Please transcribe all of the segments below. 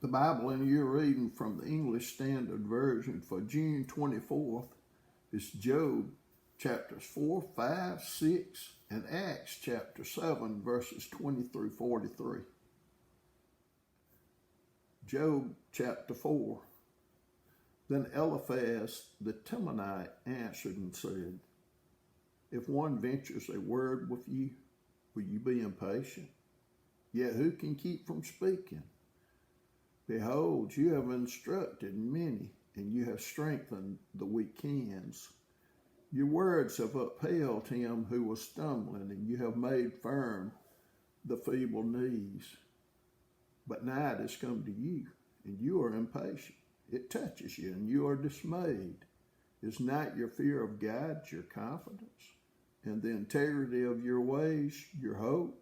The Bible in your reading from the English Standard Version for June 24th is Job chapters 4, 5, 6, and Acts chapter 7, verses 20 through 43. Job chapter 4. Then Eliphaz the Temanite answered and said, If one ventures a word with you, will you be impatient? Yet who can keep from speaking? Behold, you have instructed many, and you have strengthened the weak hands. Your words have upheld him who was stumbling, and you have made firm the feeble knees. But night has come to you, and you are impatient. It touches you, and you are dismayed. Is not your fear of God your confidence, and the integrity of your ways your hope?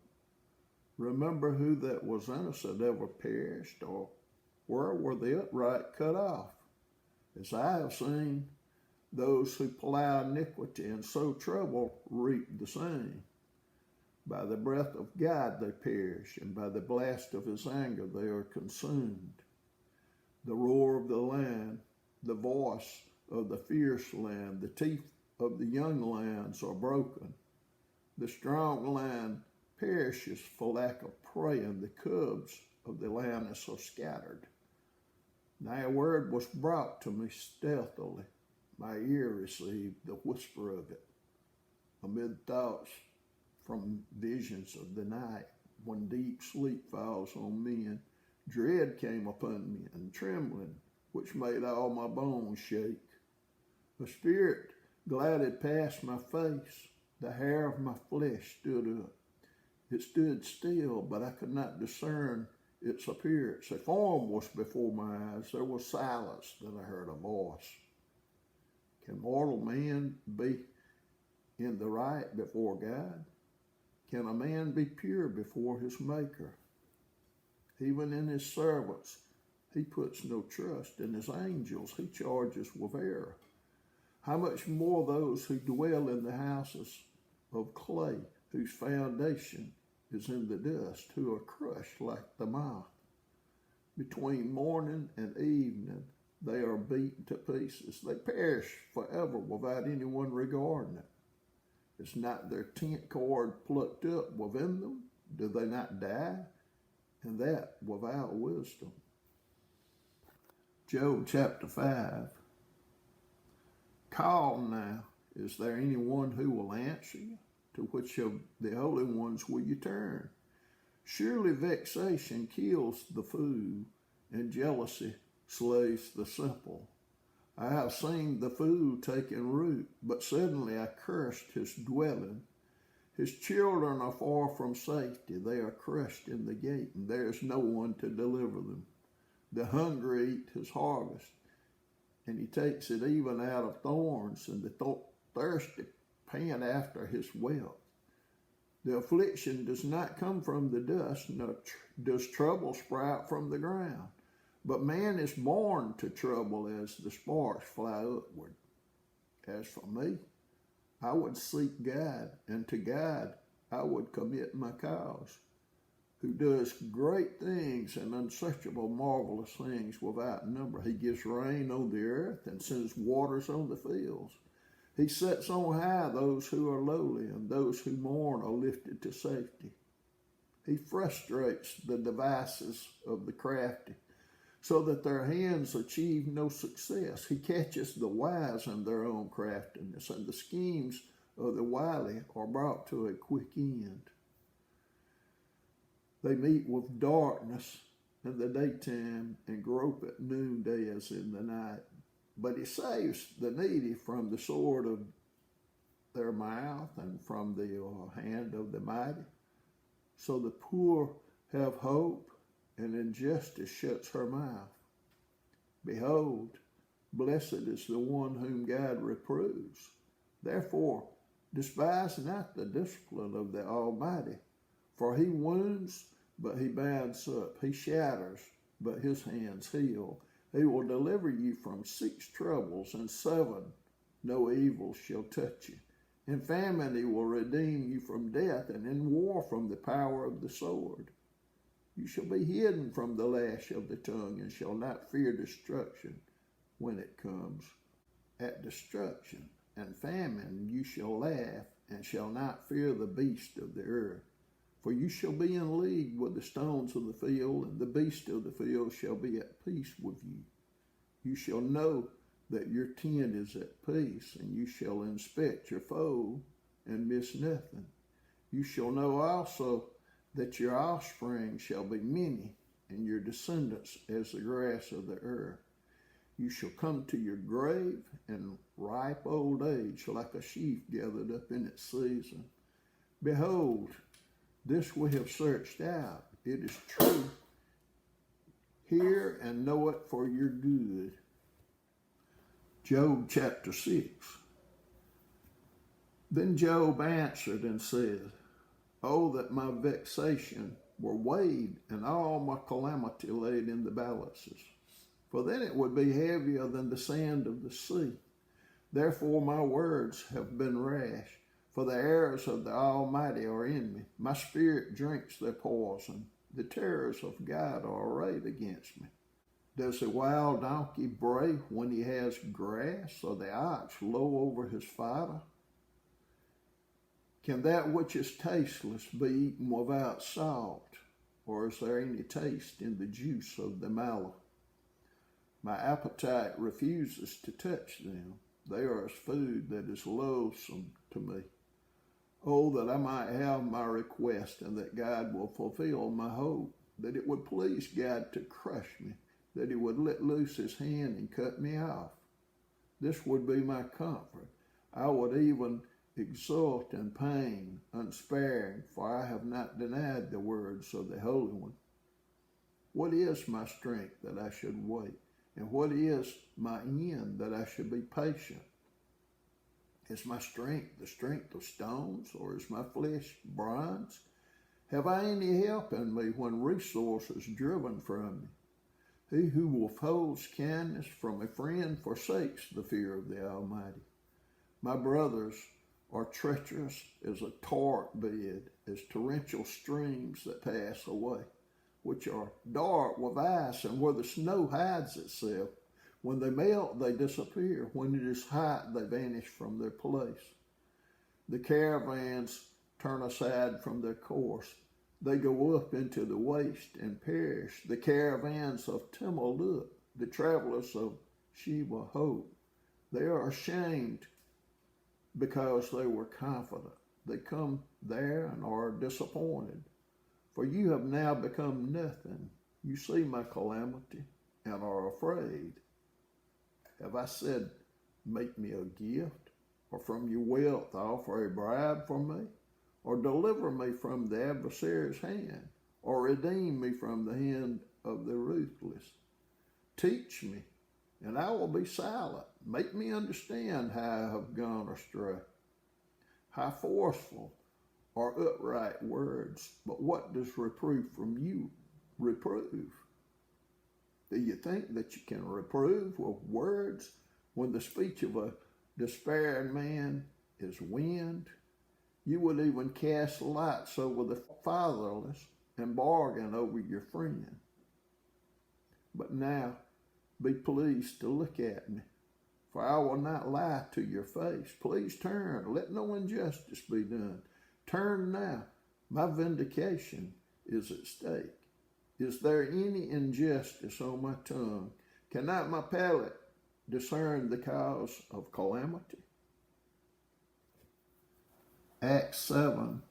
Remember who that was innocent ever perished, or where were the upright cut off? As I have seen, those who plow iniquity and sow trouble reap the same. By the breath of God they perish, and by the blast of his anger they are consumed. The roar of the lion, the voice of the fierce lion, the teeth of the young lions are broken. The strong lion perishes for lack of prey, and the cubs of the lioness are scattered. Now a word was brought to me stealthily. My ear received the whisper of it. Amid thoughts from visions of the night, when deep sleep falls on men, dread came upon me, and trembling, which made all my bones shake. A spirit glided past my face. The hair of my flesh stood up. It stood still, but I could not discern its appearance. A form was before my eyes. There was silence. Then I heard a voice. Can mortal man be in the right before God? Can a man be pure before his Maker? Even in his servants, he puts no trust. In his angels, he charges with error. How much more those who dwell in the houses of clay, whose foundation is in the dust, who are crushed like the moth. Between morning and evening, they are beaten to pieces. They perish forever without anyone regarding it. Is not their tent cord plucked up within them? Do they not die? And that without wisdom. Job chapter 5. Call now, is there anyone who will answer you? To which of the holy ones will you turn? Surely vexation kills the fool, and jealousy slays the simple. I have seen the fool taking root, but suddenly I cursed his dwelling. His children are far from safety. They are crushed in the gate, and there is no one to deliver them. The hungry eat his harvest, and he takes it even out of thorns, and the thirsty pant after his wealth. The affliction does not come from the dust, nor does trouble sprout from the ground. But man is born to trouble as the sparks fly upward. As for me, I would seek God, and to God I would commit my cause, who does great things and unsearchable marvelous things without number. He gives rain on the earth and sends waters on the fields. He sets on high those who are lowly, and those who mourn are lifted to safety. He frustrates the devices of the crafty, so that their hands achieve no success. He catches the wise in their own craftiness, and the schemes of the wily are brought to a quick end. They meet with darkness in the daytime and grope at noonday as in the night. But he saves the needy from the sword of their mouth and from the hand of the mighty. So the poor have hope, and injustice shuts her mouth. Behold, blessed is the one whom God reproves. Therefore, despise not the discipline of the Almighty, for he wounds, but he binds up. He shatters, but his hands heal. He will deliver you from 6 troubles, and 7 no evil shall touch you. In famine he will redeem you from death, and in war from the power of the sword. You shall be hidden from the lash of the tongue, and shall not fear destruction when it comes. At destruction and famine you shall laugh, and shall not fear the beast of the earth. For you shall be in league with the stones of the field, and the beast of the field shall be at peace with you. You shall know that your tent is at peace, and you shall inspect your foe and miss nothing. You shall know also that your offspring shall be many, and your descendants as the grass of the earth. You shall come to your grave in ripe old age, like a sheaf gathered up in its season. Behold, this we have searched out. It is true. Hear and know it for your good. Job chapter 6. Then Job answered and said, Oh, that my vexation were weighed, and all my calamity laid in the balances. For then it would be heavier than the sand of the sea. Therefore my words have been rash, for the arrows of the Almighty are in me. My spirit drinks their poison. The terrors of God are arrayed against me. Does a wild donkey bray when he has grass, or the ox low over his fodder? Can that which is tasteless be eaten without salt, or is there any taste in the juice of the mallow? My appetite refuses to touch them. They are as food that is loathsome to me. Oh, that I might have my request, and that God will fulfill my hope, that it would please God to crush me, that he would let loose his hand and cut me off. This would be my comfort. I would even exult in pain, unsparing, for I have not denied the words of the Holy One. What is my strength that I should wait? And what is my end that I should be patient? Is my strength the strength of stones, or is my flesh bronze? Have I any help in me when resource is driven from me? He who withholds kindness from a friend forsakes the fear of the Almighty. My brothers are treacherous as a torrent bed, as torrential streams that pass away, which are dark with ice, and where the snow hides itself. When they melt, they disappear. When it is hot, they vanish from their place. The caravans turn aside from their course. They go up into the waste and perish. The caravans of Timnah look, the travelers of Sheba hope. They are ashamed because they were confident. They come there and are disappointed. For you have now become nothing. You see my calamity and are afraid. Have I said, make me a gift, or from your wealth offer a bribe for me, or deliver me from the adversary's hand, or redeem me from the hand of the ruthless? Teach me, and I will be silent. Make me understand how I have gone astray. How forceful are upright words, but what does reproof from you reprove? Do you think that you can reprove with words when the speech of a despairing man is wind? You would even cast lots over the fatherless and bargain over your friend. But now be pleased to look at me, for I will not lie to your face. Please turn, let no injustice be done. Turn now, my vindication is at stake. Is there any injustice on my tongue? Cannot my palate discern the cause of calamity? Acts 7,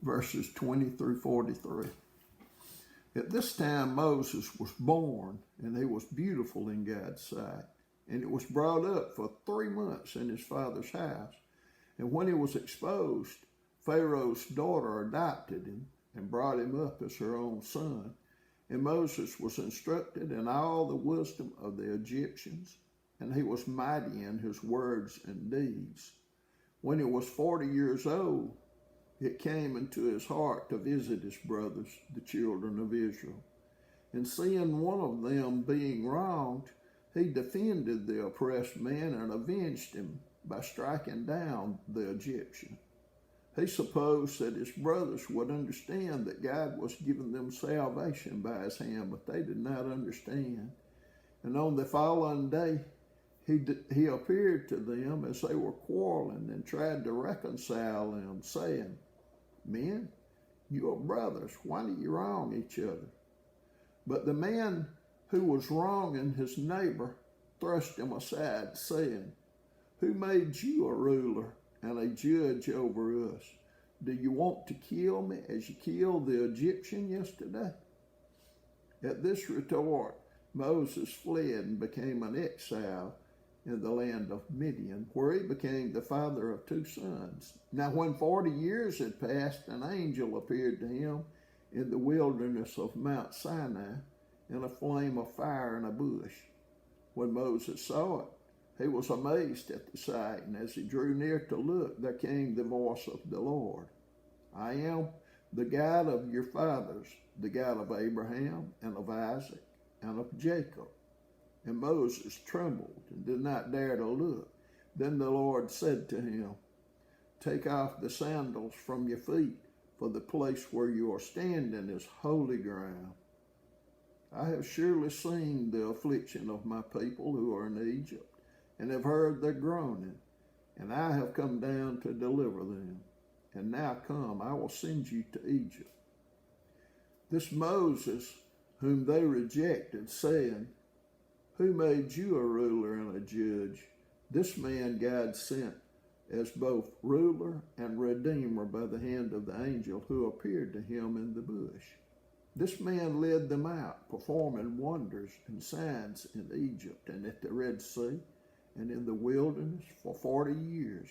verses 20 through 43. At this time Moses was born, and he was beautiful in God's sight. And it was brought up for 3 months in his father's house. And when he was exposed, Pharaoh's daughter adopted him and brought him up as her own son. And Moses was instructed in all the wisdom of the Egyptians, and he was mighty in his words and deeds. When he was 40 years old, it came into his heart to visit his brothers, the children of Israel. And seeing one of them being wronged, he defended the oppressed man and avenged him by striking down the Egyptian. He supposed that his brothers would understand that God was giving them salvation by his hand, but they did not understand. And on the following day, he appeared to them as they were quarreling and tried to reconcile them, saying, "Men, you are brothers. Why do you wrong each other?" But the man who was wronging his neighbor thrust him aside, saying, "Who made you a ruler and a judge over us? Do you want to kill me as you killed the Egyptian yesterday?" At this retort, Moses fled and became an exile in the land of Midian, where he became the father of 2 sons. Now when 40 years had passed, an angel appeared to him in the wilderness of Mount Sinai in a flame of fire in a bush. When Moses saw it, he was amazed at the sight, and as he drew near to look, there came the voice of the Lord. "I am the God of your fathers, the God of Abraham and of Isaac and of Jacob." And Moses trembled and did not dare to look. Then the Lord said to him, "Take off the sandals from your feet, for the place where you are standing is holy ground. I have surely seen the affliction of my people who are in Egypt, and have heard their groaning, and I have come down to deliver them. And now come, I will send you to Egypt." This Moses, whom they rejected, saying, "Who made you a ruler and a judge?" This man God sent as both ruler and redeemer by the hand of the angel who appeared to him in the bush. This man led them out, performing wonders and signs in Egypt and at the Red Sea and in the wilderness for 40 years.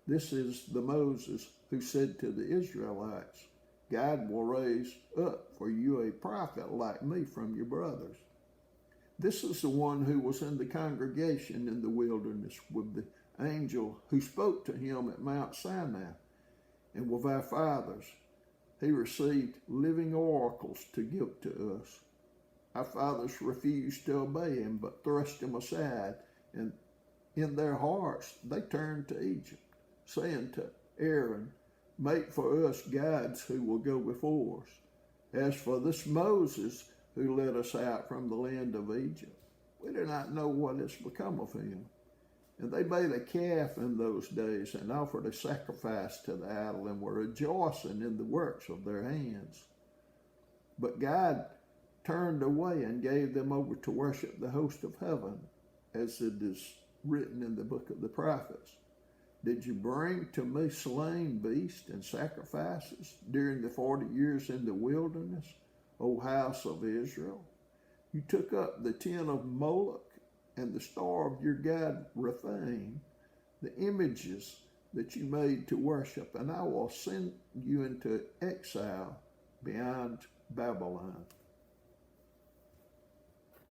This is the Moses who said to the Israelites, "God will raise up for you a prophet like me from your brothers." This is the one who was in the congregation in the wilderness with the angel who spoke to him at Mount Sinai. And with our fathers, he received living oracles to give to us. Our fathers refused to obey him, but thrust him aside, and in their hearts they turned to Egypt, saying to Aaron, "Make for us gods who will go before us. As for this Moses who led us out from the land of Egypt, we do not know what has become of him." And they made a calf in those days and offered a sacrifice to the idol and were rejoicing in the works of their hands. But God turned away and gave them over to worship the host of heaven, as it is written in the book of the prophets. "Did you bring to me slain beasts and sacrifices during the 40 years in the wilderness, O house of Israel? You took up the tent of Moloch and the star of your god Rephaim, the images that you made to worship, and I will send you into exile beyond Babylon."